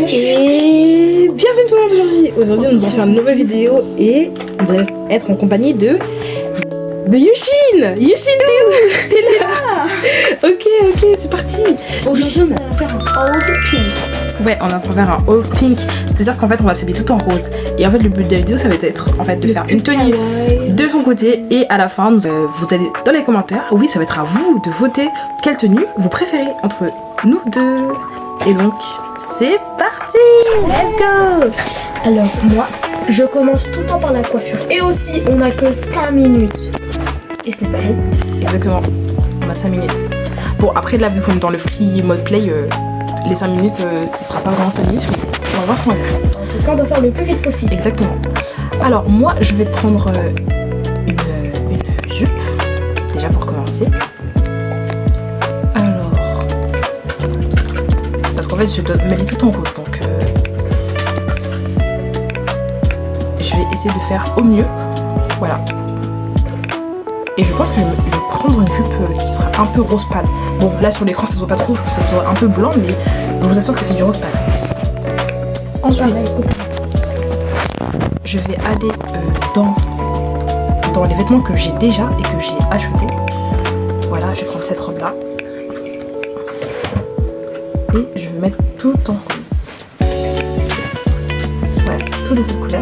Et bienvenue tout le monde aujourd'hui. Aujourd'hui nous allons faire une nouvelle vidéo et nous allons être en compagnie de Yushin. Yushin, t'es là? Ok, c'est parti. Aujourd'hui on va faire un haul pink. Ouais, on va faire un haul pink. C'est-à-dire qu'en fait on va s'habiller tout en rose. Et en fait le but de la vidéo ça va être en fait de faire une tenue de son côté. Et à la fin vous allez dans les commentaires, oui ça va être à vous de voter quelle tenue vous préférez entre nous deux. Et donc c'est parti. Let's go. Alors moi je commence tout le temps par la coiffure. Et aussi on a que 5 minutes. Et ce n'est pas long. Exactement, on a 5 minutes. Bon après là vu qu'on est dans le free mode play, les 5 minutes ce sera pas vraiment 5 minutes, on va voir ce qu'on va faire. En tout cas on doit faire le plus vite possible. Exactement. Alors moi je vais prendre une jupe, déjà pour commencer. Alors, parce qu'en fait je donne ma vie tout en rose, donc je vais essayer de faire au mieux. Voilà. Et je pense que je vais prendre une jupe qui sera un peu rose pâle. Bon là sur l'écran ça se voit pas trop, ça se voit un peu blanc, mais je vous assure que c'est du rose pâle. Ensuite, je vais aller dans les vêtements que j'ai déjà et que j'ai achetés. Voilà, je vais prendre cette robe là. Et je vais mettre tout en rose. Ouais, tout de cette couleur.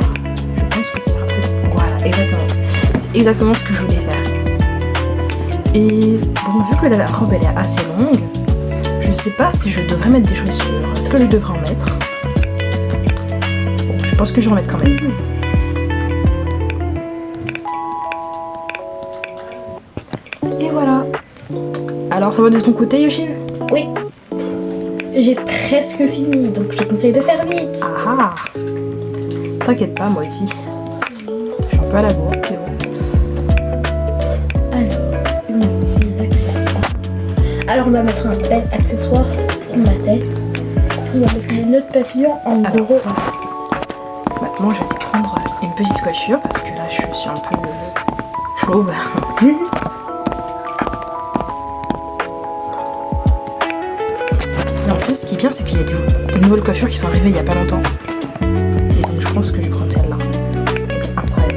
Je pense que c'est parfait. Voilà, exactement. C'est exactement ce que je voulais faire. Et bon, vu que la robe elle est assez longue, je sais pas si je devrais mettre des chaussures. Est-ce que je devrais en mettre? Bon, je pense que je vais en mettre quand même. Et voilà. Alors ça va de ton côté, Yushin? Oui. J'ai presque fini, donc je te conseille de faire vite. Ah. T'inquiète pas, moi aussi. Je suis un peu à la bourre, mais bon. Alors on va mettre un bel accessoire pour ma tête. On va mettre le nœud de papillon en gros. Maintenant je vais prendre une petite coiffure parce que là je suis un peu chauve. Et en plus ce qui est bien c'est qu'il y a des nouvelles coiffures qui sont arrivées il y a pas longtemps. Et donc je pense que je vais prendre celle-là. Après.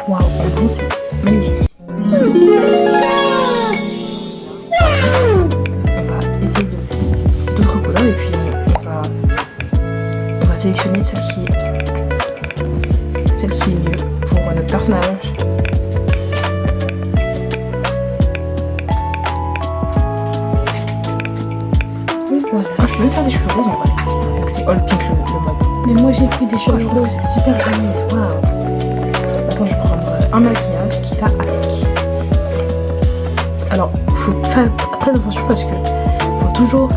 Waouh, c'est bon, c'est magnifique. On va essayer d'autres couleurs et puis on va sélectionner celle qui est mieux pour notre personnage. Oui, voilà. Ah, je peux même faire des cheveux roses en vrai. Donc c'est all pink le mode. Mais moi j'ai pris des cheveux roses, c'est super joli. Waouh. Attends, je vais prendre un maquillage qui va avec. Alors, il faut faire très attention parce que faut toujours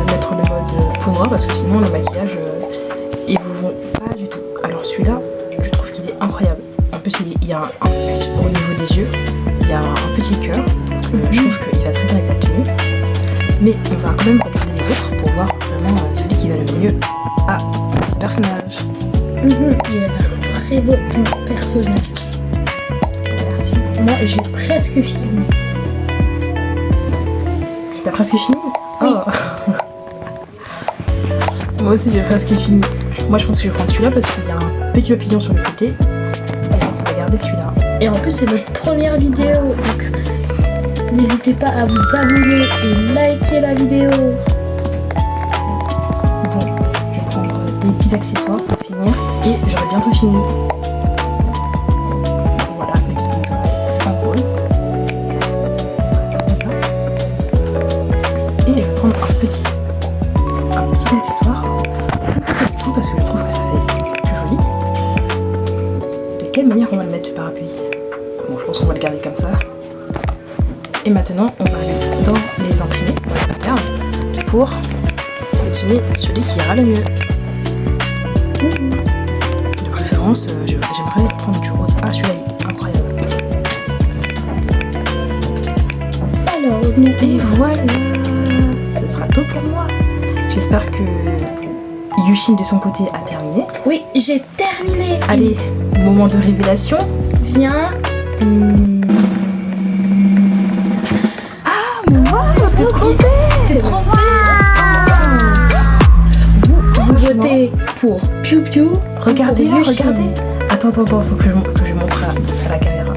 mettre le mode peau noire parce que sinon le maquillage ils vous vont pas du tout. Alors celui-là, je trouve qu'il est incroyable. En plus, il y a au niveau des yeux, il y a un petit cœur. Donc je trouve qu'il va très bien avec la tenue. Mais on va quand même regarder les autres pour voir vraiment celui qui va le mieux à ce personnage. Il a l'air très beau ton personnage. Merci. Moi j'ai presque fini. T'as presque fini? Oui. Oh. Moi aussi j'ai presque fini. Moi je pense que je vais prendre celui-là parce qu'il y a un petit papillon sur le côté. Et on va garder celui-là. Et en plus c'est notre première vidéo, donc n'hésitez pas à vous abonner et liker la vidéo. Bon, je vais prendre des petits accessoires pour finir. Et j'aurai bientôt fini. Voilà, les petites boucles en rose. Et je vais prendre un petit accessoire. Pas du tout parce que je trouve que ça fait plus joli. De quelle manière on va le mettre ce parapluie? Bon, je pense qu'on va le garder comme ça. Et maintenant, on va aller dans les imprimés, dans les patterns, pour sélectionner celui qui ira le mieux. De préférence, j'aimerais prendre du rose. Ah, celui-là est incroyable. Alors, Et voilà, ce sera tout pour moi. J'espère que Yushin de son côté a terminé. oui, j'ai terminé. Allez, moment de révélation. Viens. Ah, moi, t'es trompée. T'es trompée. pour Piu Piu. Regardez là, pour Yushin. regardez. Attends, faut que je montre à la caméra.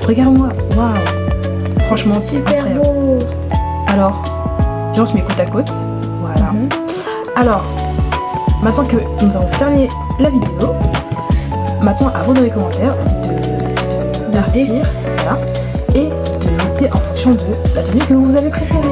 Regarde-moi, waouh. Franchement, Super incroyable. beau. Alors, viens, on se met côte à côte. Voilà. Mhm. Alors, maintenant que nous avons terminé la vidéo, maintenant à vous dans les commentaires de partir, voilà, et de voter en fonction de la tenue que vous avez préférée.